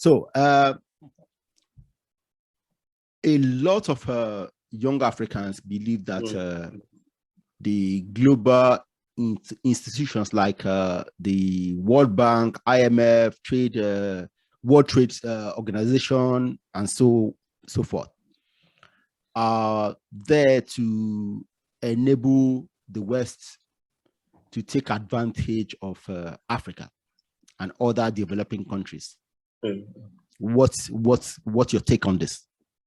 So a lot of young Africans believe that the global institutions like the World Bank, IMF, World Trade Organization, and so forth are there to enable the West to take advantage of Africa and other developing countries. What's your take on this?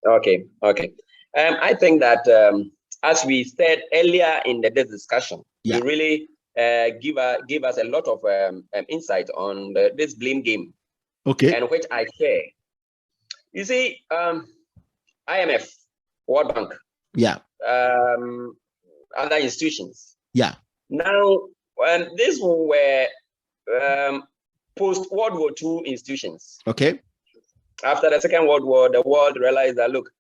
Okay. I think that as we said earlier in this discussion, you really give us a lot of insight on this blame game. Okay. And which I share. You see, IMF, World Bank, other institutions. Now, these were post-World War II institutions. Okay. After the Second World War, the world realized that, look,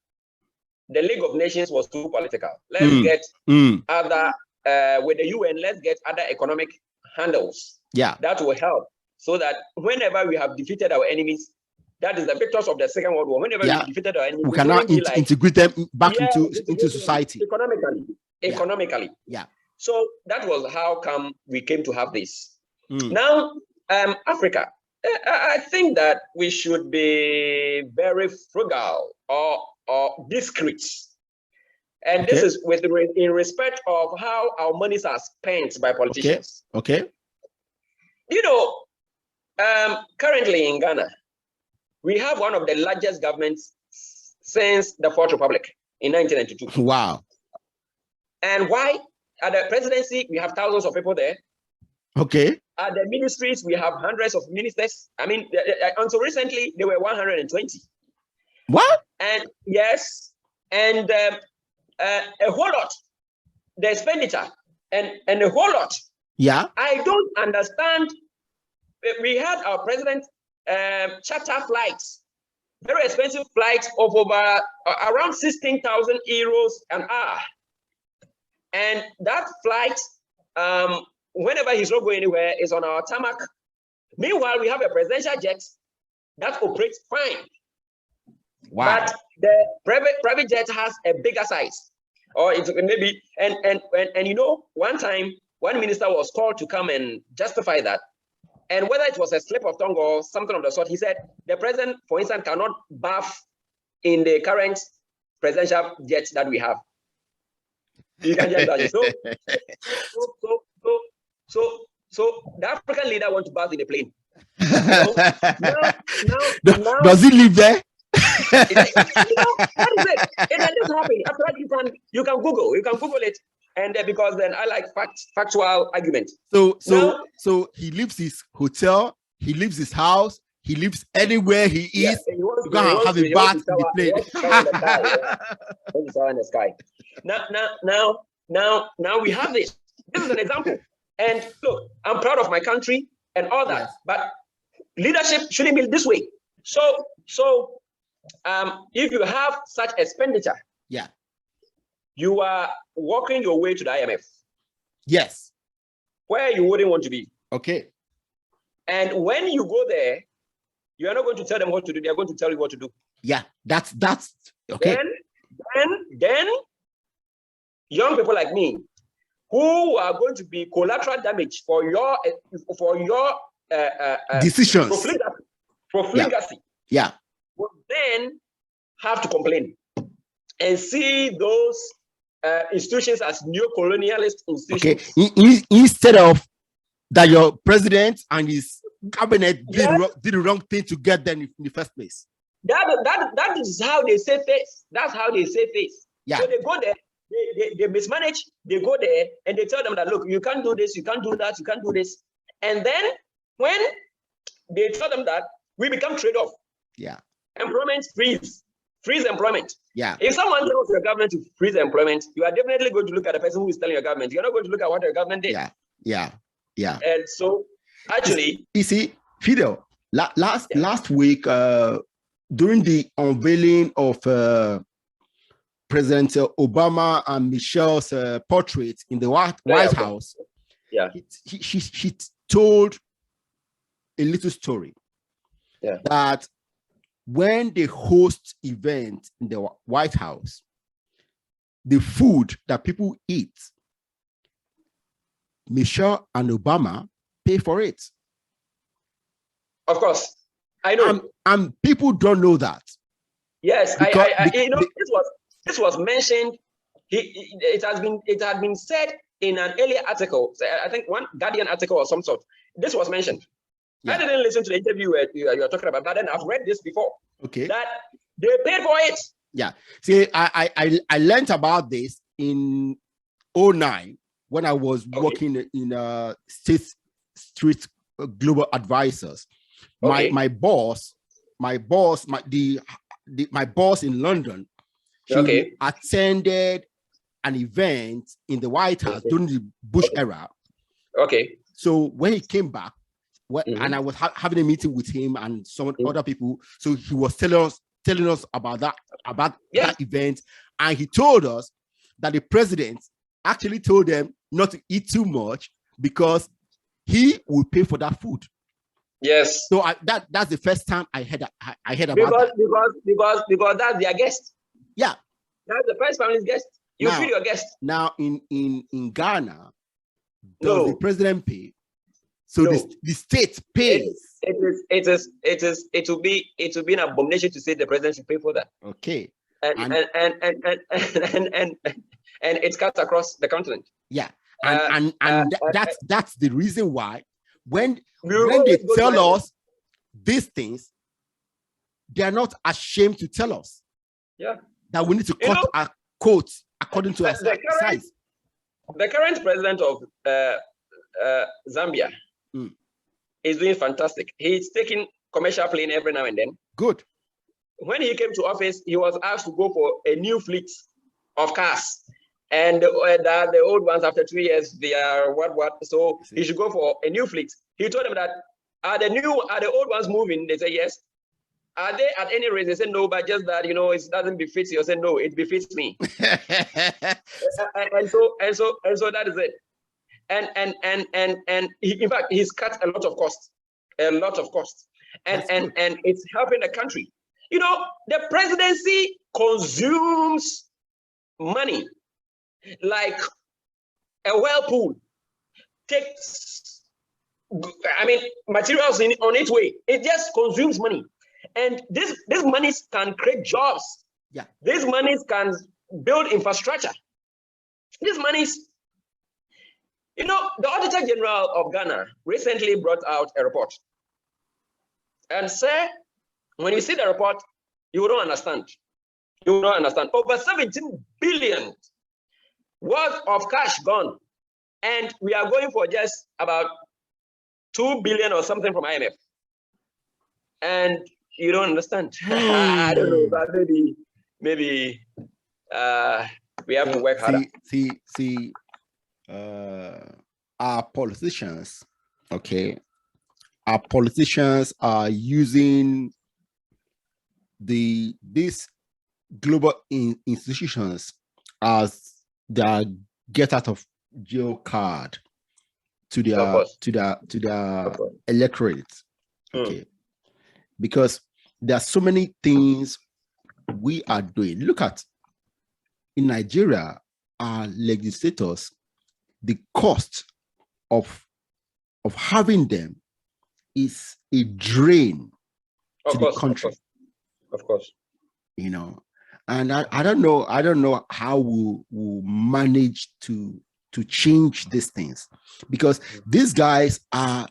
the League of Nations was too political. Let's get other, with the UN, let's get other economic handles. That will help. So that whenever we have defeated our enemies, that is the victors of the Second World War. Whenever we defeated our enemies, we cannot integrate them back into society. Economically. So that was how come we came to have this. Now, Africa, I think that we should be very frugal or discreet. And this is in respect of how our monies are spent by politicians. You know, currently in Ghana, we have one of the largest governments since the Fourth Republic in 1992. Wow. And why? At the presidency, we have thousands of people there. Okay. At the ministries, we have hundreds of ministers. I mean, until recently, there were 120. What? And yes, and a whole lot, the expenditure, and a whole lot. I don't understand. We had our president charter flights, very expensive flights of over around 16,000 euros an hour. And that flight, whenever he's not going anywhere, is on our tarmac. Meanwhile, we have a presidential jet that operates fine. Wow. But the private jet has a bigger size. Or it maybe, and you know, one time, one minister was called to come and justify that. And whether it was a slip of tongue or something of the sort, he said the president, for instance, cannot bath in the current presidential jet that we have. You can just imagine. So the African leader wants to bath in a plane. Now, does he live there? That is it. It can just happen. After that, you can Google it. And because then I like factual argument. So he leaves his hotel, he leaves his house, he lives anywhere he is. You can have a bath in the plane. In the sky. Now we have this. This is an example. And look, I'm proud of my country and all that, but leadership shouldn't be this way. So if you have such expenditure, you are walking your way to the IMF. Yes. Where you wouldn't want to be. Okay. And when you go there, you are not going to tell them what to do. They are going to tell you what to do. Yeah, that's okay. Then young people like me, who are going to be collateral damage for your decisions, profligacy, will then have to complain and see those institutions as neo-colonialist institutions. Okay, instead of that your president and his cabinet did the wrong thing to get them in the first place. That is how they save face. That's how they save face. So they go there, they mismanage, they go there and they tell them that, look, you can't do this, you can't do that, you can't do this. And then when they tell them that, we become trade-off. Employment freeze employment. If someone tells your government to freeze employment, you are definitely going to look at the person who is telling your government. You're not going to look at what your government did. And so actually, you see, Fidel, last week during the unveiling of President Obama and Michelle's portrait in the White House, she told a little story that when they host events in the White House, the food that people eat, Michelle and Obama pay for it. Of course, I know. And people don't know that. Yes, this was mentioned. It had been said in an earlier article. I think one Guardian article or some sort. This was mentioned. Yeah. I didn't listen to the interview you are talking about, but then I've read this before. Okay. That they paid for it. Yeah. See, I learned about this in 2009 when I was working in State Street Global Advisors. My boss in London, she attended an event in the White House during the Bush era. Okay. So when he came back, and I was having a meeting with him and some other people, so he was telling us about that event, and he told us that the president actually told them not to eat too much because he will pay for that food. Yes. So that's the first time I heard about that. Because that's their guest. Yeah. That's the first family's guest. You feed your guest. Now in Ghana, does the president pay? So the state pays. It will be an abomination to say the president should pay for that. Okay. And it's cut across the continent. Yeah. That's the reason why when they tell us these things, they are not ashamed to tell us. Yeah. That we need to cut our coats according to our size. The current president of Zambia is doing fantastic. He's taking commercial plane every now and then. Good. When he came to office, he was asked to go for a new fleet of cars. And the old ones, after 2 years, they are what? So he should go for a new fleet. He told them that, are the old ones moving? They say yes. Are they at any rate? They said no, but just that, it doesn't befit you. I said no, it befits me. and so that is it. And in fact, he's cut a lot of costs, and it's helping the country. The presidency consumes money like a whirlpool takes, materials on its way. It just consumes money. And this money can create jobs. Yeah. These monies can build infrastructure. These monies, the Auditor General of Ghana recently brought out a report. And sir, when you see the report, you don't understand. You will not understand. Over 17 billion worth of cash gone. And we are going for just about 2 billion or something from IMF. And you don't understand. I don't know, but maybe we have to work harder. See, our politicians, our politicians are using these global institutions as their get out of jail card to their electorate. Okay. Because there are so many things we are doing. Look at in Nigeria, our legislators, the cost of having them is a drain to the country. Of course. And I don't know how we'll manage to change these things, because these guys are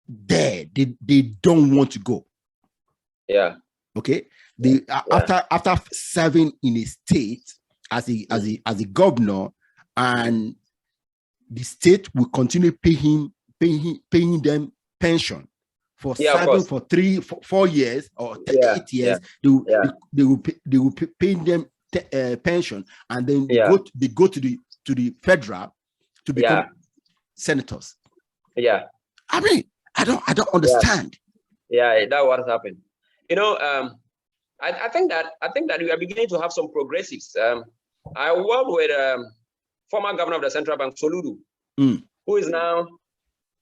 there. They don't want to go. Yeah. Okay. After serving in a state as a governor, and the state will continue paying them pension for serving for 4 years or 8 years. They will pay them pension, and then they go to the federal to become senators. Yeah. I don't understand. Yeah, that's what happened. I think that we are beginning to have some progressives. I worked with former governor of the Central Bank, Soludo, who is now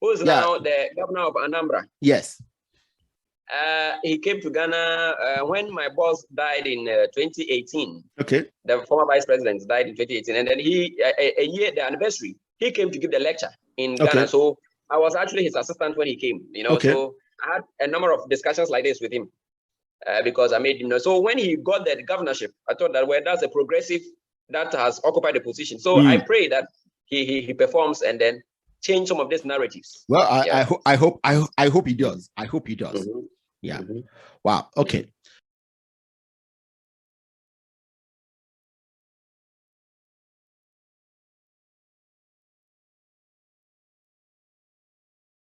the governor of Anambra. Yes. he came to Ghana when my boss died in 2018. Okay. The former vice president died in 2018, and then a year, the anniversary, he came to give the lecture in Ghana. So I was actually his assistant when he came. So I had a number of discussions like this with him because I made him know. So when he got the governorship, I thought that that's a progressive that has occupied the position. So I pray that he performs and then change some of these narratives. Well, I hope he does. I hope he does. Yeah. Wow. Okay.